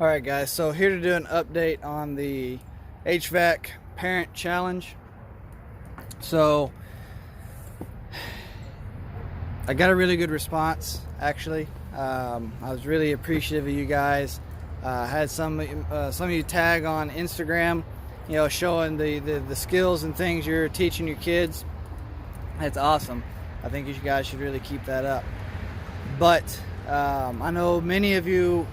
Alright guys, so here to do an update on the HVAC parent challenge. So I got a really good response actually. I was really appreciative of you guys. I had some of you tag on Instagram, showing the skills and things you're teaching your kids. That's awesome. I think you guys should really keep that up. But I know many of you,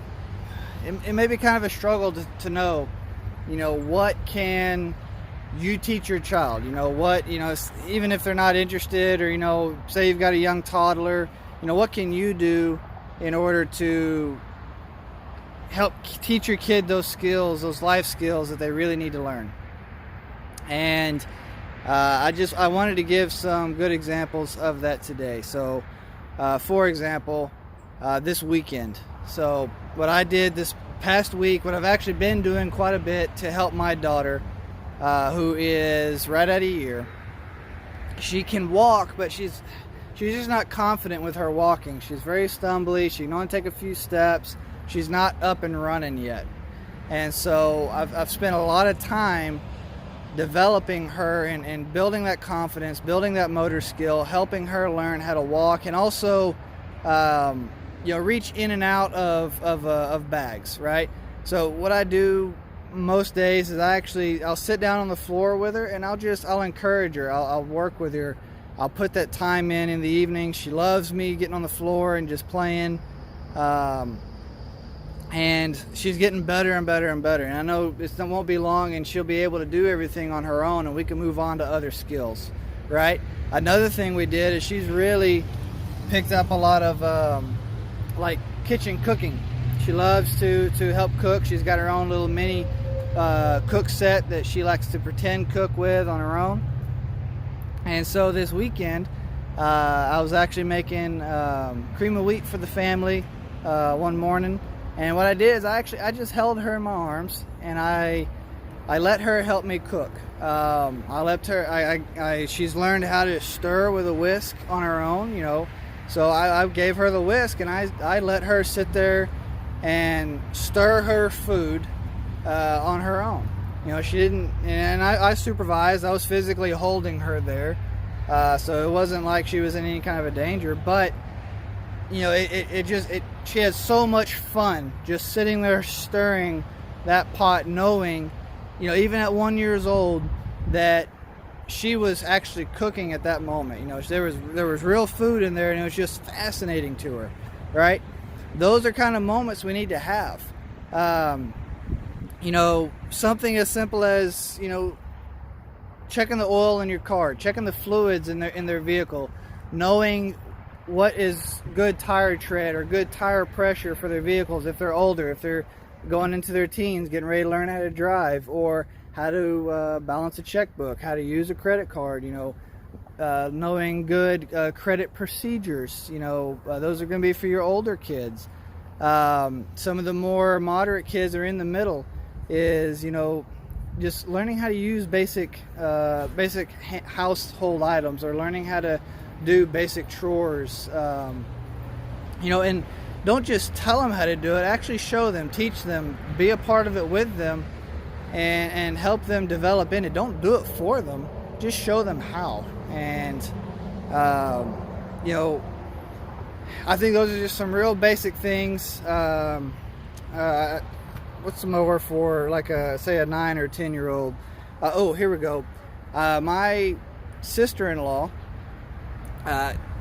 it may be kind of a struggle to know, what can you teach your child? Even if they're not interested, or, say you've got a young toddler, what can you do in order to help teach your kid those skills, those life skills that they really need to learn? And I wanted to give some good examples of that today. So, for example, this weekend. So what I did this past week, what I've actually been doing quite a bit to help my daughter, who is right at a year. She can walk, but she's just not confident with her walking. She's very stumbly. She can only take a few steps. She's not up and running yet. And so I've spent a lot of time developing her and building that confidence, building that motor skill, helping her learn how to walk, and also reach in and out of bags, right? So what I do most days is I'll sit down on the floor with her and I'll encourage her. I'll work with her. I'll put that time in the evening. She loves me getting on the floor and just playing. And she's getting better and better and better. And I know it won't be long and she'll be able to do everything on her own and we can move on to other skills, right? Another thing we did is she's really picked up a lot of like kitchen cooking. She loves to help cook. She's got her own little mini cook set that she likes to pretend cook with on her own. And so this weekend I was actually making cream of wheat for the family one morning. And what I did is I just held her in my arms and I let her help me cook. She's learned how to stir with a whisk on her own, So I gave her the whisk and I let her sit there and stir her food on her own. She didn't, and I supervised. I was physically holding her there, so it wasn't like she was in any kind of a danger. But she had so much fun just sitting there stirring that pot, knowing, even at 1 year old, that she was actually cooking at that moment. There was real food in there, and it was just fascinating to her, right? Those are kind of moments we need to have. Something as simple as checking the oil in your car, checking the fluids in their vehicle, knowing what is good tire tread or good tire pressure for their vehicles if they're older, if they're going into their teens, getting ready to learn how to drive, or how to balance a checkbook, how to use a credit card, knowing good credit procedures. Those are going to be for your older kids. Some of the more moderate kids are in the middle is, just learning how to use basic household items, or learning how to do basic chores, and don't just tell them how to do it. Actually show them, teach them, be a part of it with them, and help them develop in it. Don't do it for them, just show them how. And I think those are just some real basic things. What's some more for, like, say a 9 or 10 year old? Here we go. My sister-in-law,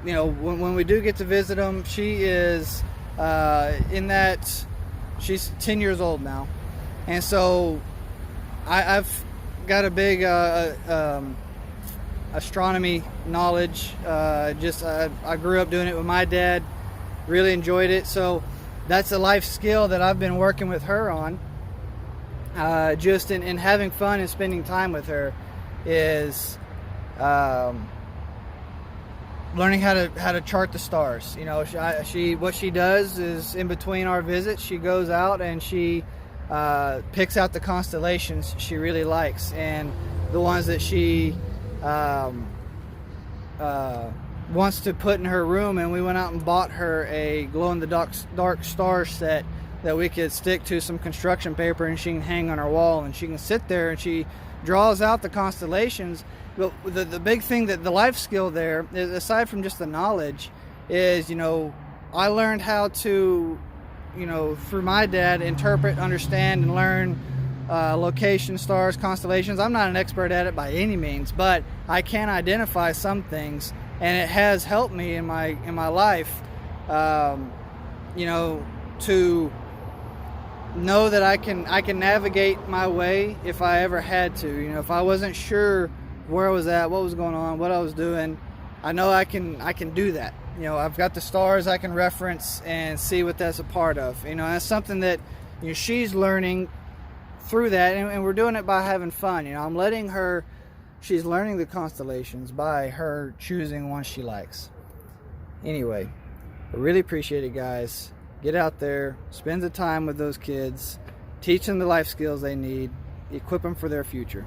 when we do get to visit them, she is she's 10 years old now, and so I've got a big astronomy knowledge. I grew up doing it with my dad, really enjoyed it. So that's a life skill that I've been working with her on, just in having fun and spending time with her, is learning how to chart the stars. What she does is, in between our visits, she goes out and she picks out the constellations she really likes, and the ones that she wants to put in her room. And we went out and bought her a glow-in-the-dark star set that we could stick to some construction paper and she can hang on our wall, and she can sit there and she draws out the constellations. But the big thing, that the life skill there, aside from just the knowledge, is, I learned how to, through my dad, interpret, understand, and learn location, stars, constellations. I'm not an expert at it by any means, but I can identify some things, and it has helped me in my life, to know that I can navigate my way if I ever had to. If I wasn't sure where I was at, what was going on, what I was doing, I know I can do that. I've got the stars I can reference and see what that's a part of. That's something that she's learning through that, and we're doing it by having fun. I'm letting her, she's learning the constellations by her choosing one she likes. Anyway, I really appreciate it, guys. Get out there, spend the time with those kids, teach them the life skills they need, equip them for their future.